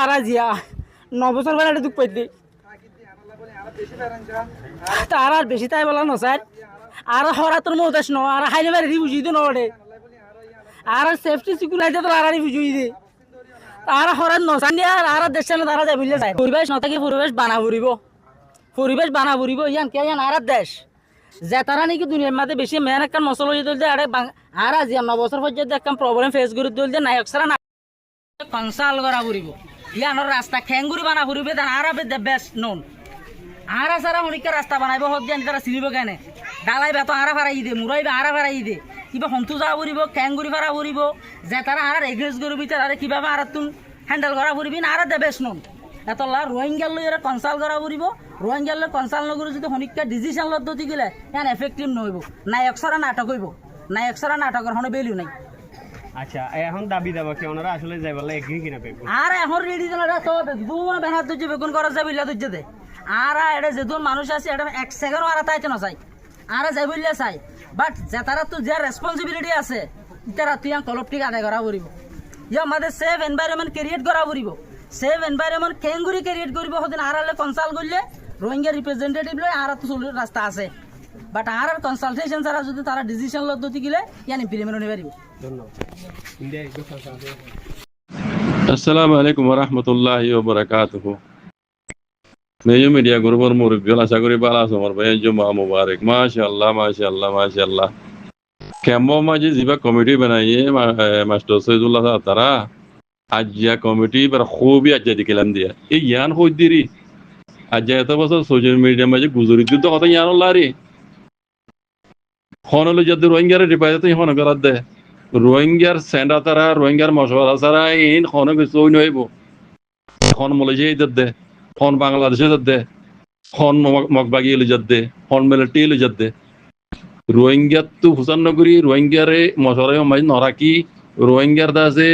আরা জিয়া 9 বছর বেলা দুঃখ পাইতে তার আর বেশি তাই বলা না স্যার আর হরা তোর মৌদাস ন আর হাইলে বাড়ি বুঝিয়ে দিন ওরে আর সেফটি সিকিউরিটি তো আর বুঝিয়ে দে তারা হরার নসান দিয়ে আর দেশে তারা যাই বুঝলে যায় পরিবেশ নথাকি পরিবেশ বানা ফুরিব ইয়ান কে ইয়ান আর দেশ যে তারা নাকি দুনিয়ার মাঝে বেশি মেন একটা মশলা হয়ে তুলতে আরে আর আজ 9 বছর পর্যন্ত একটা প্রবলেম ফেস করে তুলতে নায়ক সারা না কনসাল করা ফুরিব ইয়ানোর রাস্তা খেঙ্গুরি বানা ফুরিবে তার আর দ্য বেস্ট নোন আর সারা অনেকটা রাস্তা বানাইব হক দিয়ে তারা চিনিব কেনে ডালাই বেত আরা ফারাই দে মুরাইবে আরা ফারাই দে কিবা সন্তু যা ফুরিব খেঙ্গুরি ফারা ফুরিব যে তারা আর এগ্রেস করবি তারা কিভাবে আর তুন হ্যান্ডেল করা ফুরিবি না আর দ্য বেস্ট নোন এতলা রোহিঙ্গার লই এরা কনসাল করা ফুরিব রোহিঙ্গার লই কনসাল নগরে যদি অনেকটা ডিসিশন লদ্দতি গেলে ইয়ান এফেক্টিভ নহইব নায়ক সারা নাটক হইব নায়ক সারা নাটকের কোনো ভ্যালু নাই। আচ্ছা এখন দাবি দাবা কি ওনারা আসলে যাই বলে এগ্রি কিনা পেব আর এখন রেডি জনরা তো দুন বেনার দুজে বেগুন করা যাবে ইল্লা দুজে দে আর এটা যেদুন মানুষ আছে এটা এক সেকেন্ডও আর তাইতে না চাই আর যাই বললে চাই বাট যে তারা তো যে রেসপন্সিবিলিটি আছে তারা তুই কলপটিক আদায় করা পড়িব ইয়া আমাদের সেফ এনভায়রনমেন্ট ক্রিয়েট করা পড়িব সেফ এনভায়রনমেন্ট কেঙ্গুরি ক্রিয়েট করব হদিন আর কনসাল্ট করলে রোহিঙ্গা রিপ্রেজেন্টেটিভ লয় আর তো রাস্তা আছে বাট আর কনসালটেশন ছাড়া যদি তারা ডিসিশন লদ্দতি গেলে ইয়ান ইমপ্লিমেন্ট হতে পারিব। আসসালামু আলাইকুম ওয়া রাহমাতুল্লাহি ওয়া বারাকাতুহু মেজো মিডিয়া গ্রুপের মুরব্বী আশা করি ভালো আছো আমার ভাই জুমা মুবারক মাশাআল্লাহ কেমন মাঝে জিবা কমিটি বানাইয়ে মাস্টার সৈয়দুল্লাহ তারা আজিয়া কমিটি বার খুবই আজিয়া দিলাম দিয়া এই ইয়ান হই দিরি আজিয়া এত বছর সোশ্যাল মিডিয়া মাঝে গুজরি যুদ্ধ কথা ইয়ান লারি হনলে যদি রোহিঙ্গারে রিপাইতে তো হন করার দে রোহিঙ্গার সেন্ডা তারা রোহিঙ্গার মশলা তারা ইন হন কিছু নইব এখন মালয়েশিয়া দে হন বাংলাদেশে দে হন মগবাগি এলে দে হন মিলিটারি এলে দে রোহিঙ্গার তো হুসান নগরী রোহিঙ্গারে মশলা মাঝে নরাকি রোহিঙ্গার দাসে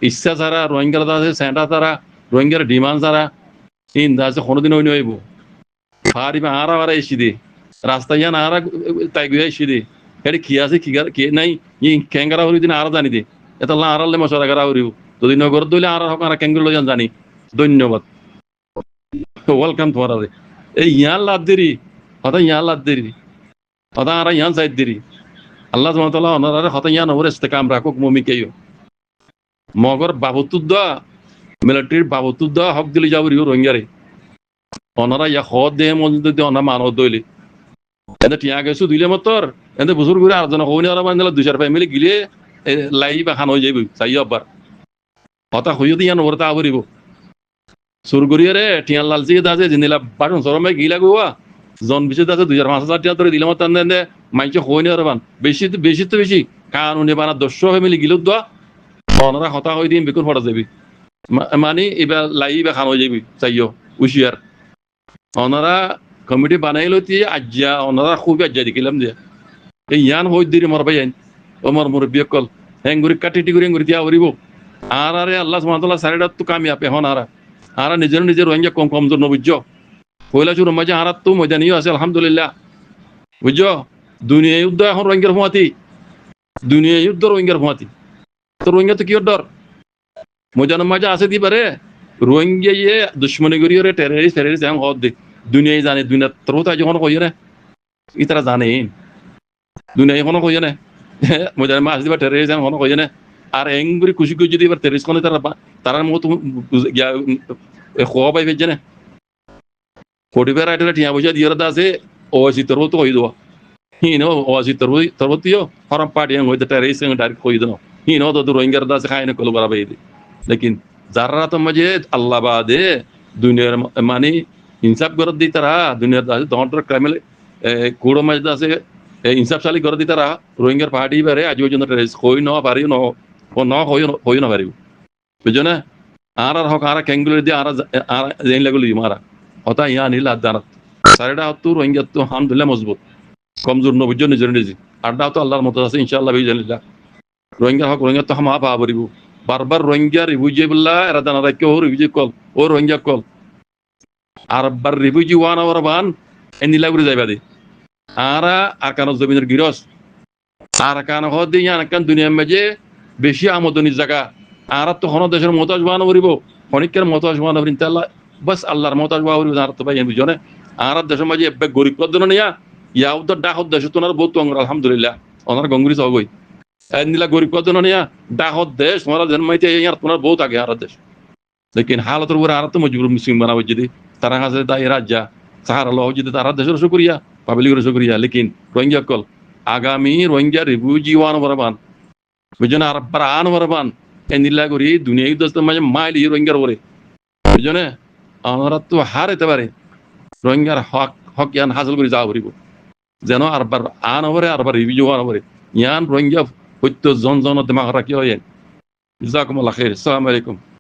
ইচ্ছা ছাড়া রোহিঙ্গার দাসে সেন্ডা তারা রোহিঙ্গার ডিমান্ড ছাড়া ইন দাসে কোনোদিন ওই নইব হারিবা আরা এসি দে রাস্তা ইয়ান আরা তাই গুয়া এসি দে এটা কি আছে কি নাই ই ক্যাঙ্গারা হরি দিন আর জানি দে এটা আড়ালে মশলা করা হরিব যদি নগর দইলে আর হোক আর ক্যাঙ্গুর লই জানি ধন্যবাদ ওয়েলকাম তোমার এই ইয়ান লাভ দেরি হতা ইয়ান লাভ দেরি হতা আর ইয়ান সাইড দেরি আল্লাহ সুবহানাহু ওয়া তাআলা ওনারে হতা ইয়ান ওরে ইস্তেকাম রাখুক মুমিকেও মগর বাবতুদ্দা মিলিটারির বাবতুদ্দা হক দিলি যাবরি রোহিঙ্গারে ওনারা ইয়া খদ দে মজুদ দে ওনা মানব দইলে এতে টিয়া গেছু দিলে মতর এতে বুজুর্গ করে আর জন হইনি আর বান্দলা 2-4 ফ্যামিলি গিলে লাই বা খান হয়ে যাইব চাই আবার হতা হইও দিয়ান ওরতা আবরিব সুরগুরিয়ারে টিয়া লালজি দাজে জিনিলা বাটন সরমে গিলা গোয়া জন বিছে দাজে 2,000-5,000 টাকা ধরে দিলাম তান দে মাইছে হইনি আর বান বেশি কানুনে বানা 10 ফ্যামিলি গিলো দা ওনারা হতা হই দিন বিকুর ফটা যাবি মানে এবার লাই বা খান হয়ে যাবি চাইও উশিয়ার ওনারা কমিটি বানাইলো তি আজিয়া ওনারা খুব আজিয়া দেখিলাম যে এই ইয়ান হই দিরি মর ভাই ওমর মুরব্বী কল হেঙ্গুরি কাটিটি করে হেঙ্গুরি দিয়া হরিব আর আরে আল্লাহ সুবহানাহু ওয়া তাআলা সাইডত তো কামিয়াব এখন আর নিজের রোহিঙ্গা কমজোর ন বুঝছো পয়লা শুরু মাঝে আর তো ময়দানিও আছে আলহামদুলিল্লাহ বুঝছো দুনিয়া যুদ্ধ এখন রোহিঙ্গার ভুয়াতি দুনিয়া যুদ্ধ রোহিঙ্গার ভুয়াতি তো রোহিঙ্গা তো কি ডর ময়দানের মাঝে আছে দি পারে রোহিঙ্গা ইয়ে দুশ্মনী করিও রে টেররিস্ট এখন হদ দে দুনিয়ায় জানে দুনিয়া তোর যখন কই না ই তারা জানে দুনিয়া এখনো কই না মজার মাছ দিবা টেরিস এখনো কই না আর এঙ্গুরি খুশি খুশি দিবার টেরিস কোনে তারার মতো খোয়া পাই ফেলছে না কোটিবার আইটা টিয়া পয়সা দিয়ে আছে ওসি তোর তো কই দেওয়া হিনো ওসি তোর তিও হরম পার্টি হইতে টেরিস ডাইরেক্ট কই দেনো হিনো তো রোহিঙ্গার দাসে খাই না কল করা পাই লেকিন যারা তো মাঝে আল্লাহ বাদে দুনিয়ার মানে ইনসাফ করে দিই তারা দুনিয়ার আছে দন্ডর ক্রাইমেল কুড়ো মাঝে আছে ইনসাফ সালি করে দিই তারা রোহিঙ্গার পার্টি বারে আজ পর্যন্ত হই ন পারি হই না পারিব বুঝছো না আর হোক আর ক্যাঙ্গুলার দিয়ে আর জেন লাগলো মারা হতা ইয়া নিল আদানত সারেটা হতো রোহিঙ্গা তো আলহামদুলিল্লাহ মজবুত কমজোর ন বুঝছো নিজে আড্ডা তো আল্লাহর মতো আছে ইনশাআল্লাহ বিজনিল্লাহ রোহিঙ্গা হোক রোহিঙ্গা তো হামা পাওয়া পারিব বারবার রোহিঙ্গা রিভিউজি বললা এরা জানা রাখে ও রিভিউজি কল ও রোহিঙ্গা কল আর বার রিভিউজি ওয়ান আওয়ার বান এনিলা করে যাইবা দি আর কান জমিনের গিরস আর কান হদ দিয়ে কান দুনিয়ার মাঝে বেশি আমদনির জায়গা আর তো হন দেশের মতাজ বান করিব খনিকের মতো আসবো না ইনশাআল্লাহ বাস আল্লাহর মতো আসবো আর তো ভাই বুঝনে আর দেশের মাঝে এবে গরিব কর জন্য নিয়া ইয়াও তো ডাকত দেশ তোনার বহুত অঙ্গর আলহামদুলিল্লাহ ওনার গঙ্গুরি সবই নিলা গরিব কর জন্য নিয়া ডাকত দেশ তোমরা জন্মাইতে ইয়ার তোনার বহুত আগে আর দেশ লেকিন হালতের উপরে আর তো মজবুর মুসলিম বানাবো যদি তারা কাছে তাই রাজ্যা সাহার আল্লাহ যদি তারা দেশের শুকরিয়া পাবলিকের শুকরিয়া লেকিন রোহিঙ্গা কল আগামী রোহিঙ্গা রিফিউজি ওয়ান বরাবান বুঝনে আর প্রাণ বরাবান এনিলা করি দুনিয়া দোস্ত মাঝে মাইল রোহিঙ্গার ওরে বুঝনে আমরা তো হারাইতে পারে রোহিঙ্গার হক হক ইয়ান হাসিল করে যাওয়া পারিব যেন আরবার আন হবরে আরবার রিভিউ আন হবরে ইয়ান রোহিঙ্গা প্রত্যেক জন জন দিমাগ রাখি হয় জাকুমুল্লাহ খাইর আসসালামু আলাইকুম